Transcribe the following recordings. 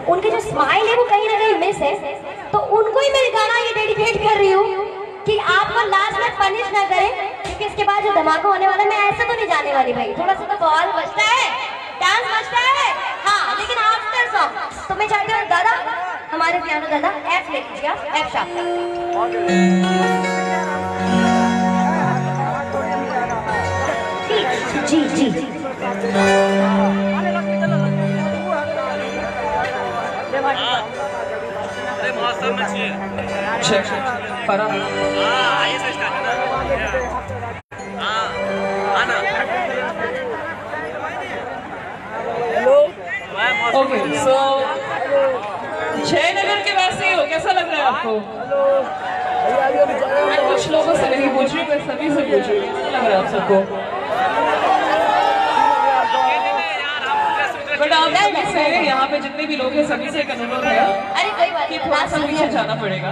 उनकी जो स्माइल है वो कहीं ना कहीं मिस है, तो उनको ही मैं गाना ये डेडिकेट कर रही हूँ कि आपको लास्ट में पनिश ना करें, क्योंकि इसके बाद जो धमाका होने वाला है मैं ऐसे तो नहीं जाने वाली भाई, थोड़ा सा तो बॉल बचता है, डांस बचता है, हाँ, लेकिन आफ्टर सॉन्ग तो मैं चाहती हूँ दादा, हमारे पियानो दादा एफ ले लीजिए आप, एफ शार्प। जी जी जी ओके, सो जयनगर के वैसे ही हो, कैसा लग रहा है आपको? मैं कुछ लोगों से नहीं पूछ रही, मैं सभी से पूछ रही हूँ, कैसा लग रहा है आप सबको? बट आप सभी से, यहाँ पे जितने भी लोग हैं सभी से एक अनुरोध है कि थोड़ा सा पीछे जाना पड़ेगा,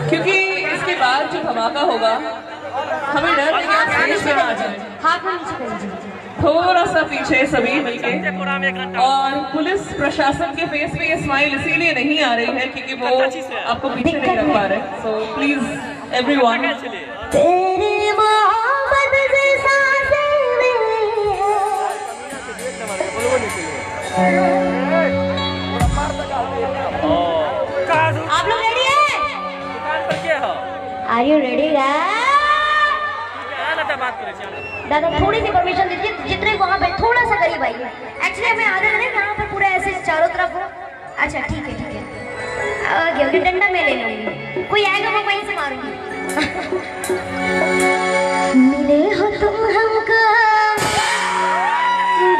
क्योंकि इसके बाद जो धमाका होगा हमें डर है कि आप स्टेज पे आ जाए। थोड़ा सा पीछे सभी मिलके, और पुलिस प्रशासन के फेस पे ये स्माइल इसीलिए नहीं आ रही है क्योंकि वो आपको पीछे नहीं रख पा रहे, सो प्लीज एवरीवन। आप लोग रेडी हैं? Are you ready दादा? थोड़ी सी परमिशन दीजिए, जितने वहाँ पे थोड़ा सा करीब आइए। एक्चुअली हमें आदत है यहाँ पे पूरा ऐसे चारों तरफ हो। अच्छा ठीक है ठीक है, ओके ओके, डंडा मैं ले लूँगी, कोई आएगा मैं वहीं से मारूंगी। मिले हो तुम हमको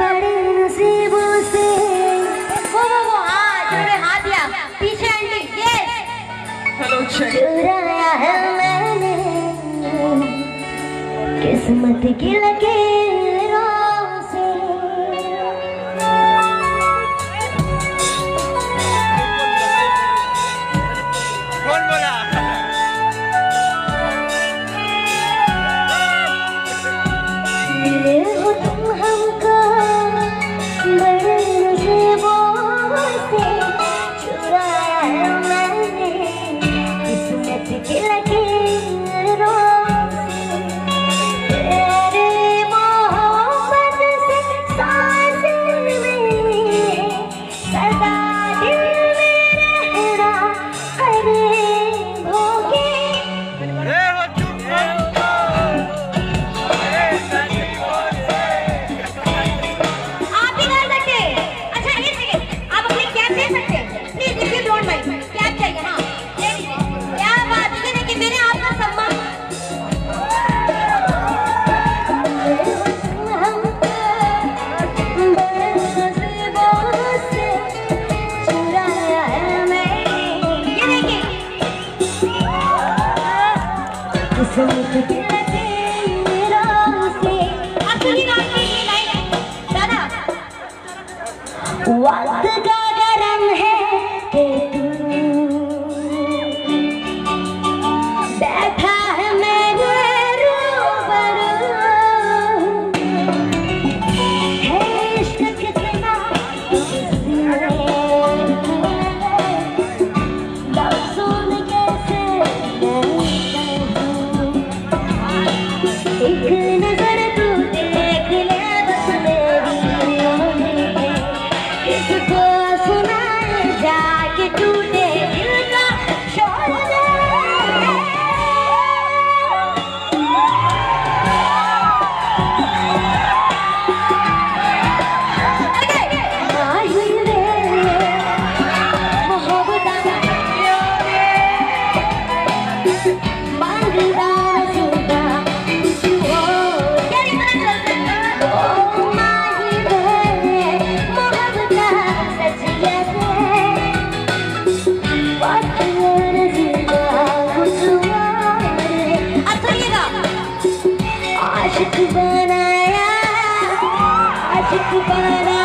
बड़े नसीबों से, वो हाँ जोड़े हाथ दिया पीछे आंटी, यस हेलो, चुराया है मैंने किस्मत की लकीरों से। कौन बोला? मिले हो तुम हमको बड़े नसीबों से, चुराया है मैंने किस्मत की लकीरों से। तेरी मोहब्बत से सांसें में सदा दिल में रहना करीब होगी। आप ही कर सकते हैं। अच्छा एक सेकंड, आप अपनी कैप दे सकते हैं please, if you don't mind. Cap चाहिए? हाँ ले लीजिए। क्या बात है कि मैंने आपका सम्मान। वक्त का गरम है कि तू बैठा है मेरे रूबरू, है इश्क कितना लफ्ज़ों में कैसे मैं कहूँ। एक नजर तू देख ले बस मेरी उम्र है, किसको सुनाए जाके टूटे दिल का शोर दे। आशिक बनाया, आशिक बनाया,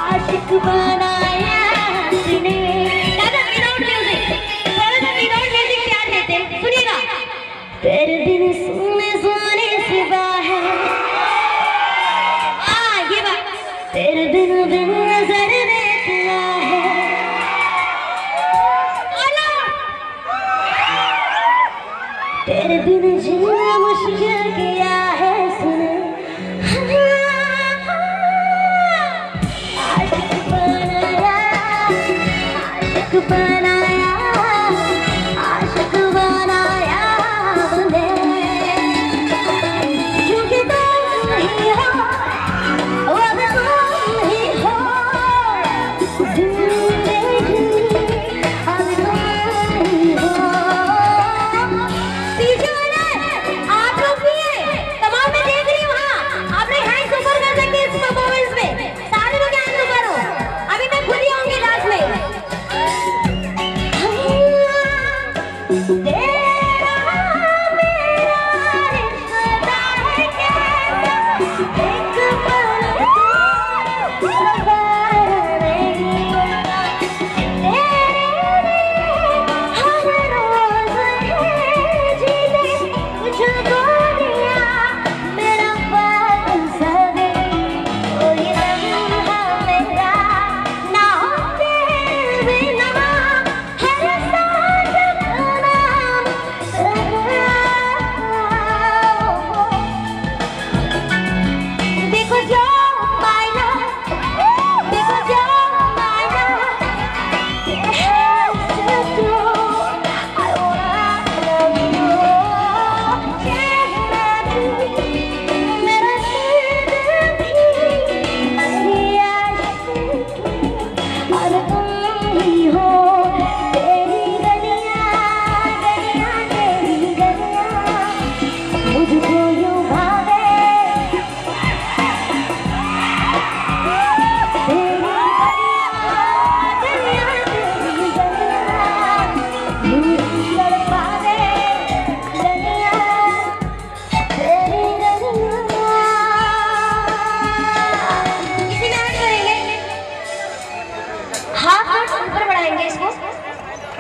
आशिक बनाया तूने। दादा विदाउट म्यूजिक, दादा विदाउट म्यूजिक प्यार देते हैं, सुनिएगा। तेरे बिन सोने सोने सिवा है, ये बात। तेरे बिन बिन नजर देखना है, तेरे बिन जीना मुश्किल किया है सुन। आशिक बनाया, आशिक बनाया, आशिक बनाया तूने। क्योंकि तुम ही हो, अब तुम ही हो जिंदगी, अब तुम ही हो।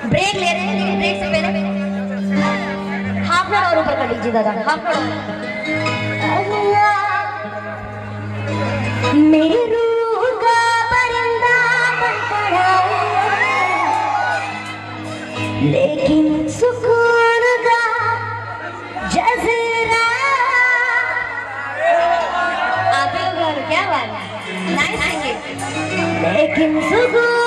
ब्रेक ले रहे हैं, लेकिन ब्रेक से पहले हाफ फ्लोर और ऊपर कर लीजिए दादा, हाफ फ्लोर। मेरी रूह का परिंदा बन पड़ा, लेकिन सुकून का जज़्बा। आप लोग क्या बात, नाइस सिंगिंग। लेकिन सुकून